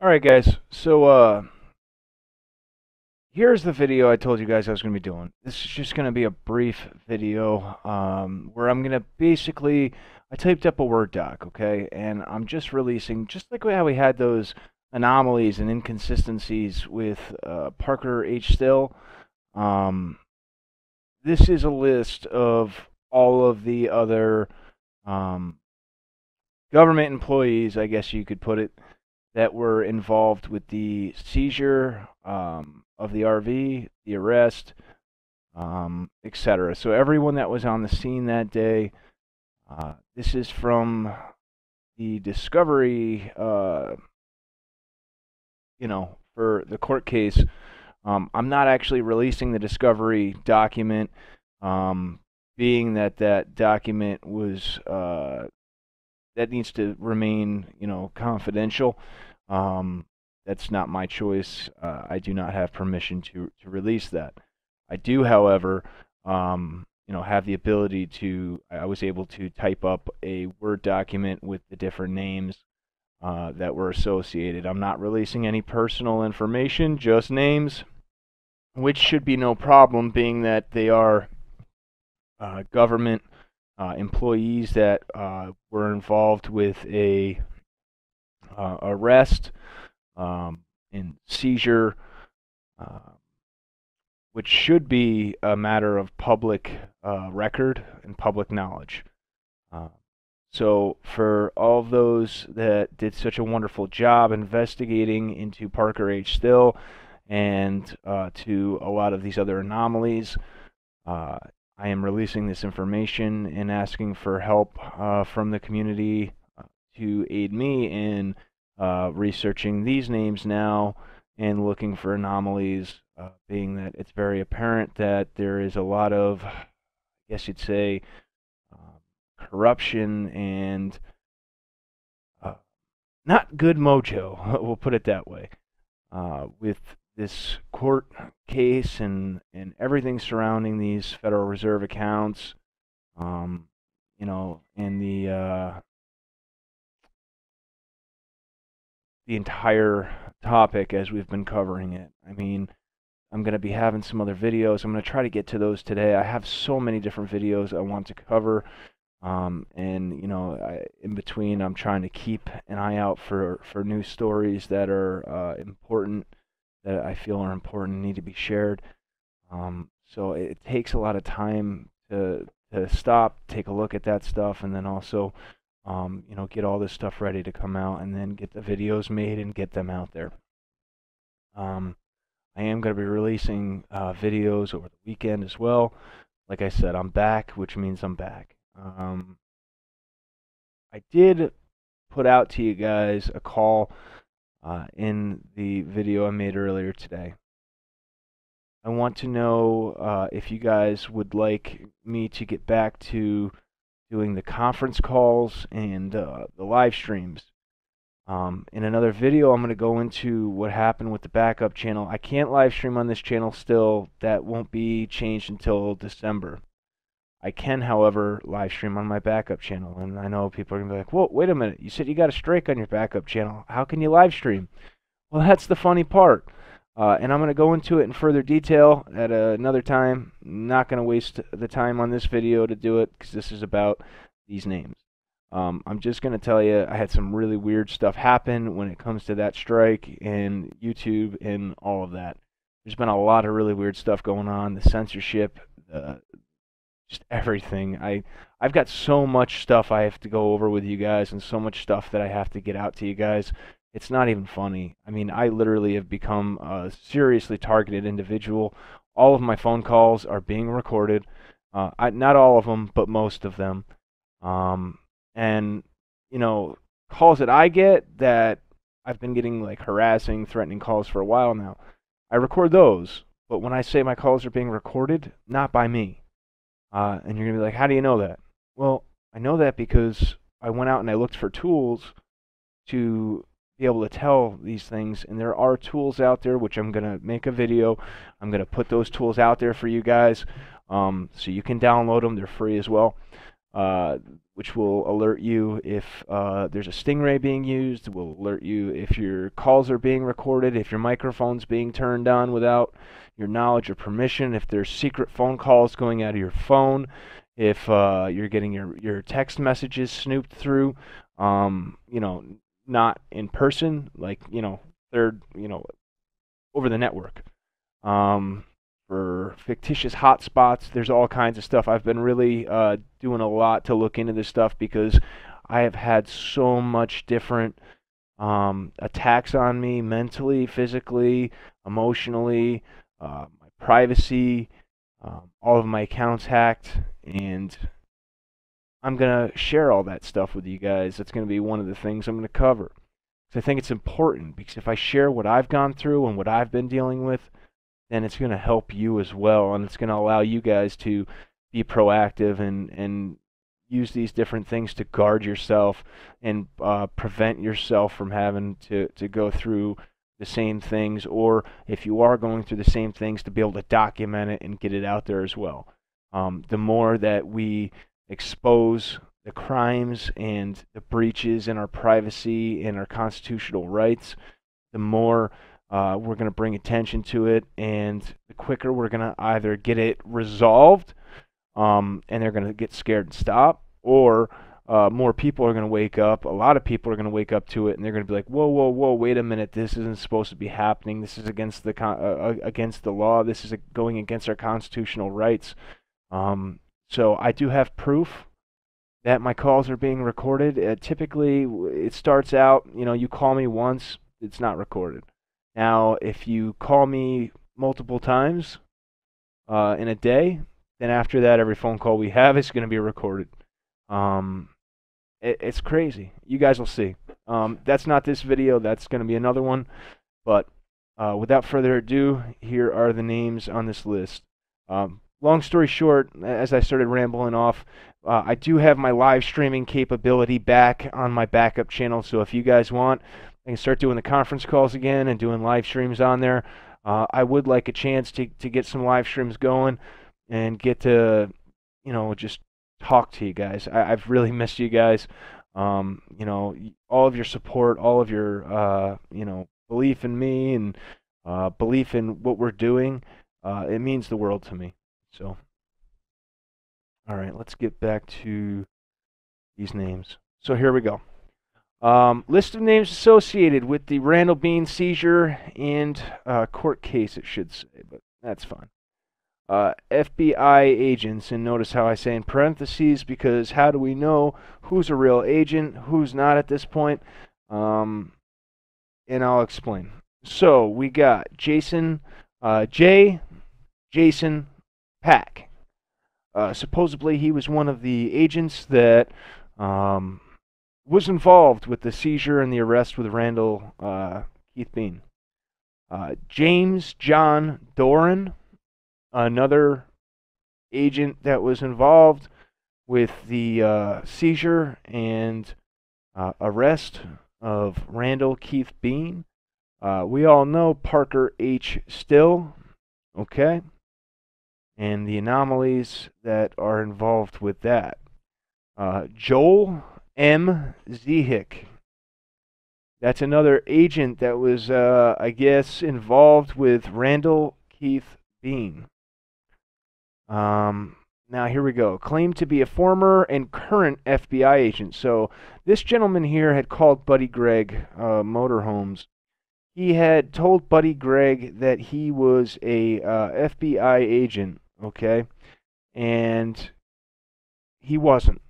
Alright guys, so here's the video I told you guys I was going to be doing. This is just going to be a brief video where I'm going to basically, I typed up a Word doc, okay, and I'm just releasing, just like how we had those anomalies and inconsistencies with Parker H. Still. Um, this is a list of all of the other um, government employees, I guess you could put it, that were involved with the seizure of the RV, the arrest, etc. So everyone that was on the scene that day. This is from the discovery, for the court case. I'm not actually releasing the discovery document, being that that document was that needs to remain, confidential. That's not my choice. I do not have permission to release that. I do, however, have the ability to. I was able to type up a Word document with the different names that were associated. I'm not releasing any personal information, just names, which should be no problem, being that they are government employees that were involved with a arrest and seizure, which should be a matter of public record and public knowledge. So for all of those that did such a wonderful job investigating into Parker H. Still and to a lot of these other anomalies, I am releasing this information and asking for help from the community to aid me in researching these names now and looking for anomalies, being that it's very apparent that there is a lot of, I guess you'd say, corruption and not good mojo, we'll put it that way, with this court case and everything surrounding these Federal Reserve accounts, and the entire topic as we've been covering it. I mean, I'm going to be having some other videos. I'm going to try to get to those today. I have so many different videos I want to cover. In between, I'm trying to keep an eye out for new stories that are important, that I feel are important and need to be shared. So it takes a lot of time to stop, take a look at that stuff, and then also, get all this stuff ready to come out, and then get the videos made and get them out there. I am going to be releasing videos over the weekend as well. Like I said, I'm back, which means I'm back. I did put out to you guys a call in the video I made earlier today. I want to know if you guys would like me to get back to doing the conference calls and the live streams. In another video, I'm going to go into what happened with the backup channel. I can't live stream on this channel still. That won't be changed until December. I can, however, live stream on my backup channel. And I know people are going to be like, whoa, wait a minute. You said you got a strike on your backup channel. How can you live stream? Well, that's the funny part. And I'm going to go into it in further detail at another time. Not going to waste the time on this video to do it, because this is about these names. I'm just going to tell you, I had some really weird stuff happen when it comes to that strike and YouTube and all of that. There's been a lot of really weird stuff going on, the censorship, just everything. I've got so much stuff I have to go over with you guys, and so much stuff that I have to get out to you guys. It's not even funny. I mean, I literally have become a seriously targeted individual. All of my phone calls are being recorded. Not all of them, but most of them. And, calls that I get that I've been getting, like, harassing, threatening calls for a while now. I record those, but when I say my calls are being recorded, not by me. And you're going to be like, how do you know that? Well, I know that because I went out and I looked for tools to be able to tell these things, and there are tools out there, which I'm going to make a video. I'm going to put those tools out there for you guys, so you can download them. They're free as well. which will alert you if there's a stingray being used. It will alert you if your calls are being recorded, if your microphone's being turned on without your knowledge or permission, if there's secret phone calls going out of your phone, if you're getting your text messages snooped through, not in person, like, third, over the network. For fictitious hotspots, there's all kinds of stuff. I've been really doing a lot to look into this stuff because I have had so much different attacks on me mentally, physically, emotionally, my privacy, all of my accounts hacked, and I'm going to share all that stuff with you guys. That's going to be one of the things I'm going to cover. So I think it's important because if I share what I've gone through and what I've been dealing with, then it's going to help you as well, and it's going to allow you guys to be proactive and use these different things to guard yourself and prevent yourself from having to go through the same things, or if you are going through the same things, to be able to document it and get it out there as well. The more that we expose the crimes and the breaches in our privacy and our constitutional rights, the more we're going to bring attention to it, and the quicker we're going to either get it resolved and they're going to get scared and stop, or more people are going to wake up. A lot of people are going to wake up to it, and they're going to be like, whoa, whoa, whoa, wait a minute, this isn't supposed to be happening. This is against the law. This is going against our constitutional rights. So I do have proof that my calls are being recorded. Typically, it starts out, you call me once, it's not recorded. Now, if you call me multiple times in a day, then after that, every phone call we have is going to be recorded. It's crazy. You guys will see. That's not this video. That's going to be another one. But without further ado, here are the names on this list. Long story short, as I started rambling off, I do have my live streaming capability back on my backup channel. So if you guys want, I can start doing the conference calls again and doing live streams on there. I would like a chance to get some live streams going and get to, just talk to you guys. I've really missed you guys. All of your support, all of your, belief in me and belief in what we're doing, it means the world to me. So, all right, let's get back to these names. So here we go. List of names associated with the Randall Beane seizure and court case, it should say, but that's fine. FBI agents, and notice how I say in parentheses, because how do we know who's a real agent, who's not at this point? And I'll explain. So we got Jason Pack. Supposedly he was one of the agents that was involved with the seizure and the arrest with Randall Keith Beane. James John Doran, another agent that was involved with the seizure and arrest of Randall Keith Beane. We all know Parker H. Still, okay, and the anomalies that are involved with that. Joel M. Zehick. That's another agent that was, I guess, involved with Randall Keith Beane. Now here we go. Claimed to be a former and current FBI agent. So this gentleman here had called Buddy Gregg Motorhomes. He had told Buddy Gregg that he was a FBI agent, okay, and he wasn't.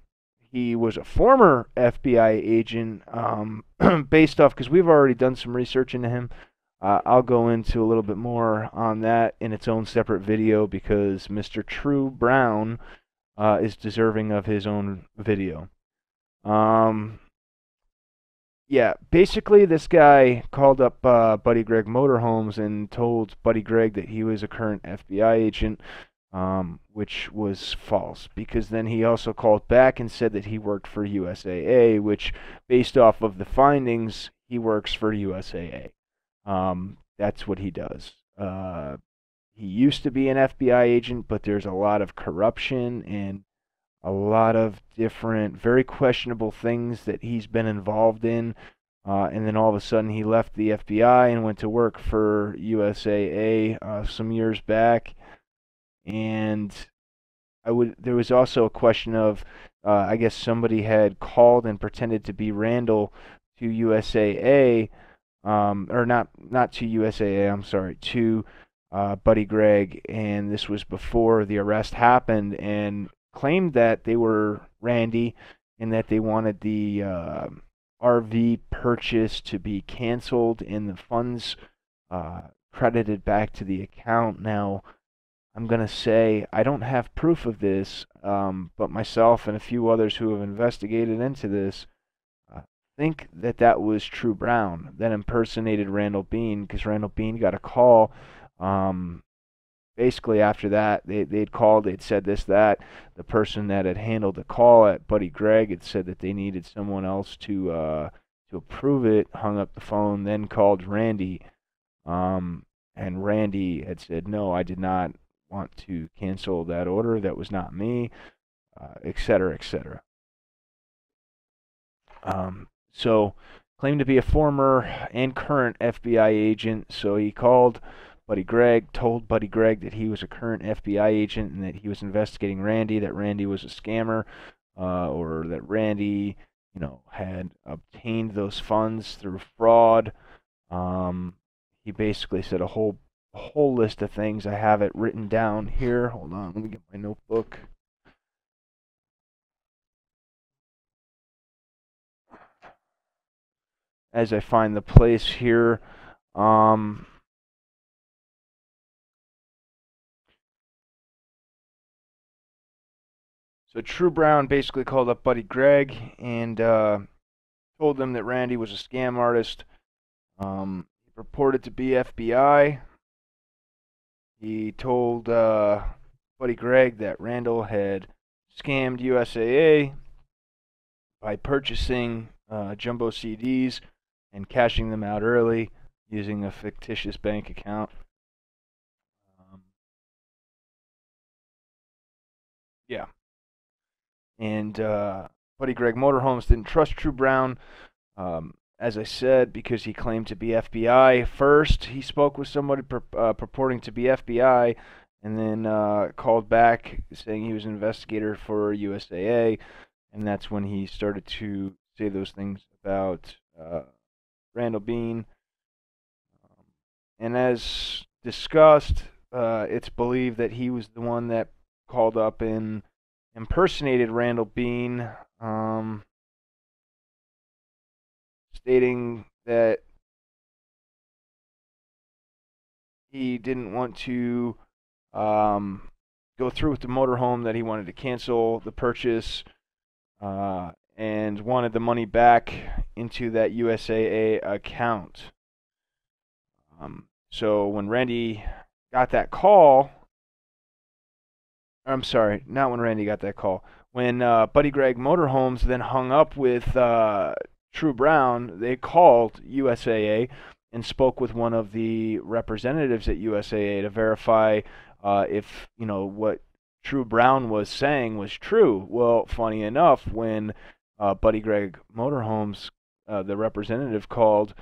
He was a former FBI agent, based off, because we've already done some research into him. I'll go into a little bit more on that in its own separate video, because Mr. True Brown is deserving of his own video. Yeah, basically this guy called up Buddy Gregg Motorhomes and told Buddy Gregg that he was a current FBI agent, which was false, because then he also called back and said that he worked for USAA, which, based off of the findings, he works for USAA. That's what he does. He used to be an FBI agent, but there's a lot of corruption and a lot of different, very questionable things that he's been involved in. And then all of a sudden he left the FBI and went to work for USAA some years back. And there was also a question of, I guess somebody had called and pretended to be Randall to USAA, or not to USAA, I'm sorry, to Buddy Gregg, and this was before the arrest happened, and claimed that they were Randy and that they wanted the RV purchase to be canceled and the funds credited back to the account. Now, I'm going to say I don't have proof of this, but myself and a few others who have investigated into this uh, think that that was True Brown that impersonated Randall Beane, because Randall Beane got a call. Um, Basically, after that, they'd called, they'd said this, that. The person that had handled the call at Buddy Gregg had said that they needed someone else to approve it, hung up the phone, then called Randy. And Randy had said, no, I did not want to cancel that order. That was not me, et cetera, et cetera. So, claimed to be a former and current FBI agent. So he called Buddy Gregg, told Buddy Gregg that he was a current FBI agent and that he was investigating Randy, that Randy was a scammer, or that Randy, had obtained those funds through fraud. He basically said a whole list of things. I have it written down here. Hold on, let me get my notebook. As I find the place here. So True Brown basically called up Buddy Gregg and told them that Randy was a scam artist. He purported to be FBI. He told Buddy Gregg that Randall had scammed USAA by purchasing jumbo CDs and cashing them out early using a fictitious bank account. Yeah. And Buddy Gregg Motorhomes didn't trust True Brown, as I said, because he claimed to be FBI. First, he spoke with somebody purporting to be FBI, and then called back saying he was an investigator for USAA, and that's when he started to say those things about Randall Beane. And as discussed, it's believed that he was the one that called up and impersonated Randall Beane, stating that he didn't want to go through with the motorhome, that he wanted to cancel the purchase, and wanted the money back into that USAA account. So when Randy got that call, I'm sorry, not when Randy got that call. When Buddy Gregg Motorhomes then hung up with True Brown, they called USAA and spoke with one of the representatives at USAA to verify if what True Brown was saying was true. Well, funny enough, when Buddy Gregg Motorhomes, the representative, called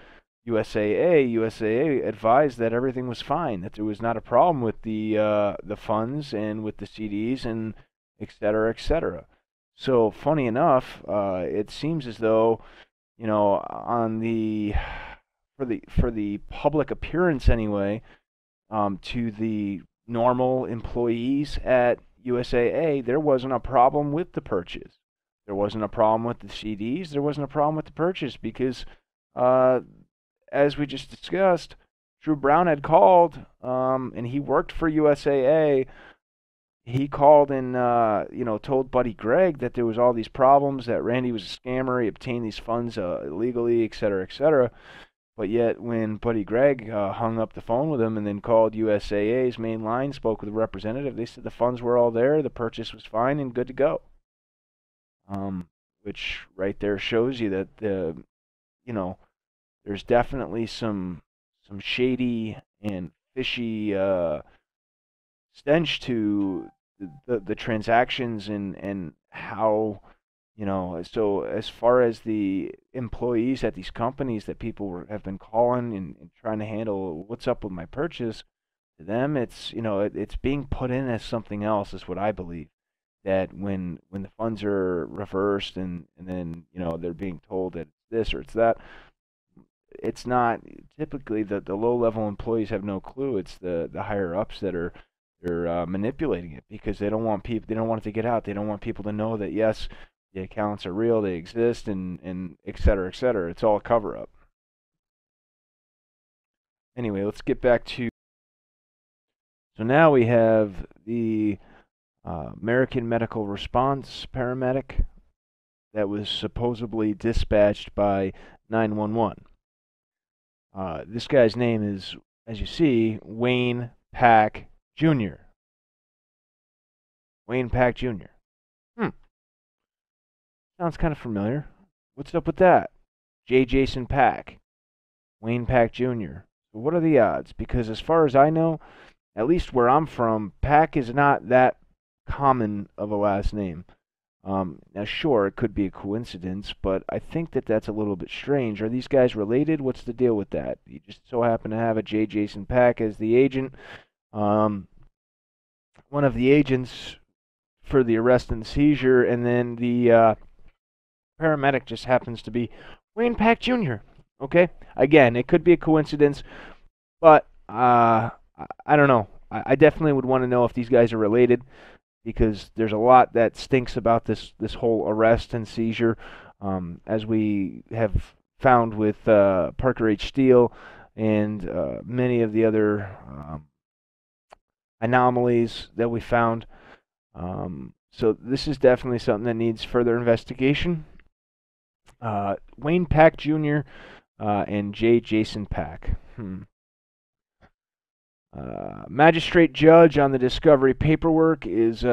USAA advised that everything was fine, that there was not a problem with the funds and with the CDs and et cetera, et cetera. So funny enough, it seems as though on the for the public appearance anyway, to the normal employees at USAA, there wasn't a problem with the purchase. There wasn't a problem with the CDs. There wasn't a problem with the purchase because as we just discussed, True Brown had called, and he worked for USAA. He called and told Buddy Gregg that there was all these problems, that Randy was a scammer, he obtained these funds illegally, et cetera, et cetera. But yet, when Buddy Gregg hung up the phone with him and then called USAA's main line, spoke with a representative, they said the funds were all there, the purchase was fine and good to go. Which right there shows you that there's definitely some shady and fishy stench to the transactions and how, so as far as the employees at these companies that people have been calling and trying to handle what's up with my purchase, to them it's, it's being put in as something else, is what I believe. That when the funds are reversed and then, they're being told that it's this or it's that, it's not typically the low level employees have no clue. It's the higher ups that are they're manipulating it because they don't want it to get out. They don't want people to know that yes, the accounts are real, they exist, and et cetera, et cetera. It's all a cover up. Anyway, let's get back to. So now we have the American Medical Response paramedic that was supposedly dispatched by 911. This guy's name is, as you see, Wayne Pack Jr. Wayne Pack Jr. Sounds kind of familiar. What's up with that? J. Jason Pack. Wayne Pack Jr. What are the odds? Because as far as I know, at least where I'm from, Pack is not that common of a last name. Now, sure, it could be a coincidence, but I think that that's a little bit strange. Are these guys related? What's the deal with that? You just so happen to have a J. Jason Pack as the agent. One of the agents for the arrest and seizure, and then the paramedic just happens to be Wayne Pack Jr. Okay? Again, it could be a coincidence, but I don't know. I definitely would want to know if these guys are related, because there's a lot that stinks about this whole arrest and seizure, as we have found with Parker H. Steele and many of the other anomalies that we found. So this is definitely something that needs further investigation. Wayne Pack Jr. And J. Jason Pack. Magistrate judge on the discovery paperwork is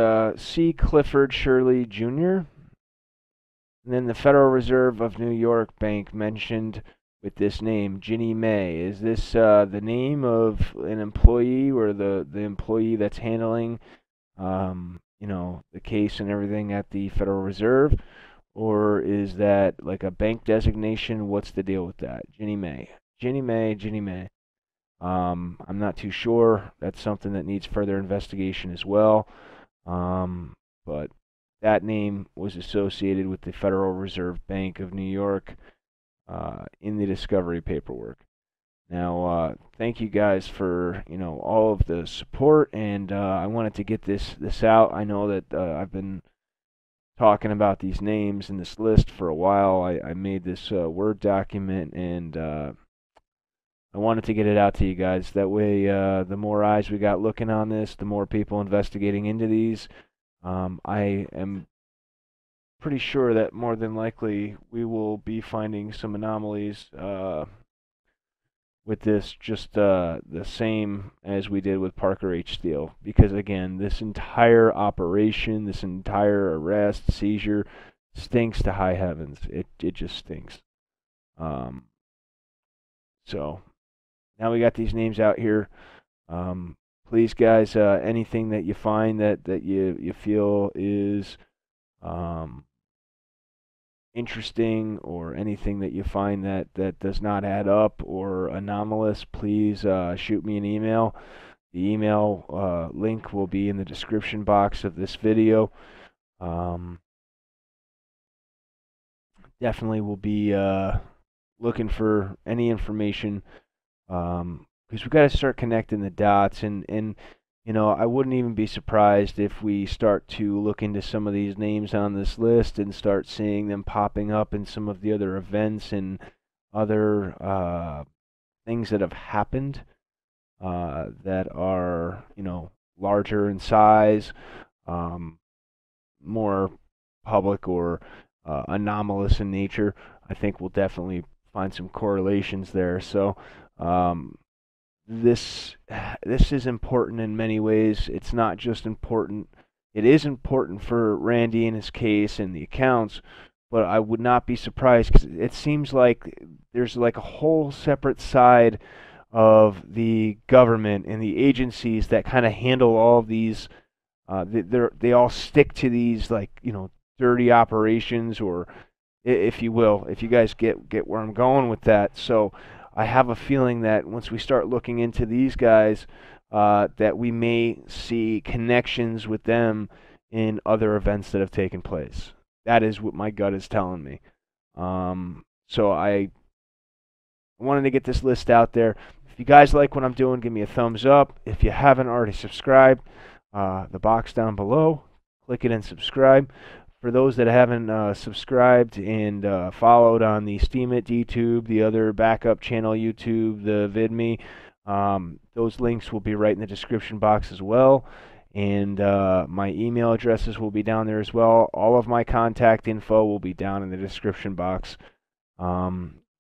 C. Clifford Shirley Jr. And then the Federal Reserve of New York Bank mentioned with this name, Ginnie Mae. Is this the name of an employee, or the employee that's handling the case and everything at the Federal Reserve? Or is that like a bank designation? What's the deal with that? Ginnie Mae. Ginnie Mae, Ginnie Mae. I'm not too sure. That's something that needs further investigation as well. But that name was associated with the Federal Reserve Bank of New York in the discovery paperwork. Now, thank you guys for all of the support, and I wanted to get this out. I know that I've been talking about these names in this list for a while. I made this Word document, and I wanted to get it out to you guys. That way, the more eyes we got looking on this, the more people investigating into these. I am pretty sure that more than likely we will be finding some anomalies with this, just the same as we did with Parker H. Steele. Because again, this entire operation, this entire arrest, seizure, stinks to high heavens. It just stinks. So now we got these names out here. Please, guys, anything that you find that you feel is interesting, or anything that you find that does not add up or anomalous, please shoot me an email. The email link will be in the description box of this video. Definitely will be looking for any information, because we've got to start connecting the dots, and I wouldn't even be surprised if we start to look into some of these names on this list and start seeing them popping up in some of the other events and other things that have happened that are, larger in size, more public, or anomalous in nature. I think we'll definitely find some correlations there. So this is important in many ways. It's not just important. It is important for Randy and his case and the accounts, but I would not be surprised, because it seems like there's like a whole separate side of the government and the agencies that kind of handle all of these. They all stick to these, like, dirty operations, or if you will, if you guys get where I'm going with that. So I have a feeling that once we start looking into these guys, that we may see connections with them in other events that have taken place. That is what my gut is telling me. So I wanted to get this list out there. If you guys like what I'm doing, give me a thumbs up. If you haven't already subscribed, the box down below, click it and subscribe. For those that haven't subscribed and followed on the Steam It DTube, the other backup channel YouTube, the VidMe, those links will be right in the description box as well. And my email addresses will be down there as well. All of my contact info will be down in the description box.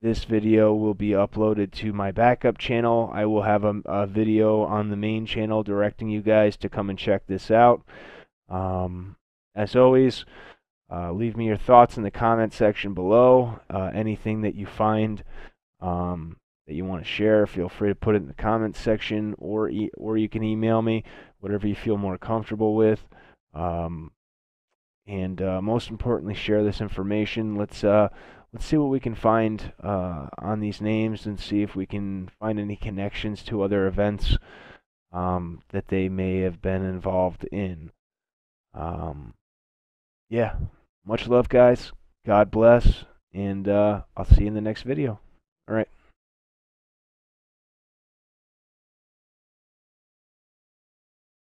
This video will be uploaded to my backup channel. I will have a video on the main channel directing you guys to come and check this out. As always, leave me your thoughts in the comment section below. Anything that you find that you want to share, feel free to put it in the comments section, or you can email me, whatever you feel more comfortable with. And most importantly, share this information. Let's see what we can find on these names, and see if we can find any connections to other events that they may have been involved in. Yeah, much love, guys. God bless, and I'll see you in the next video. All right.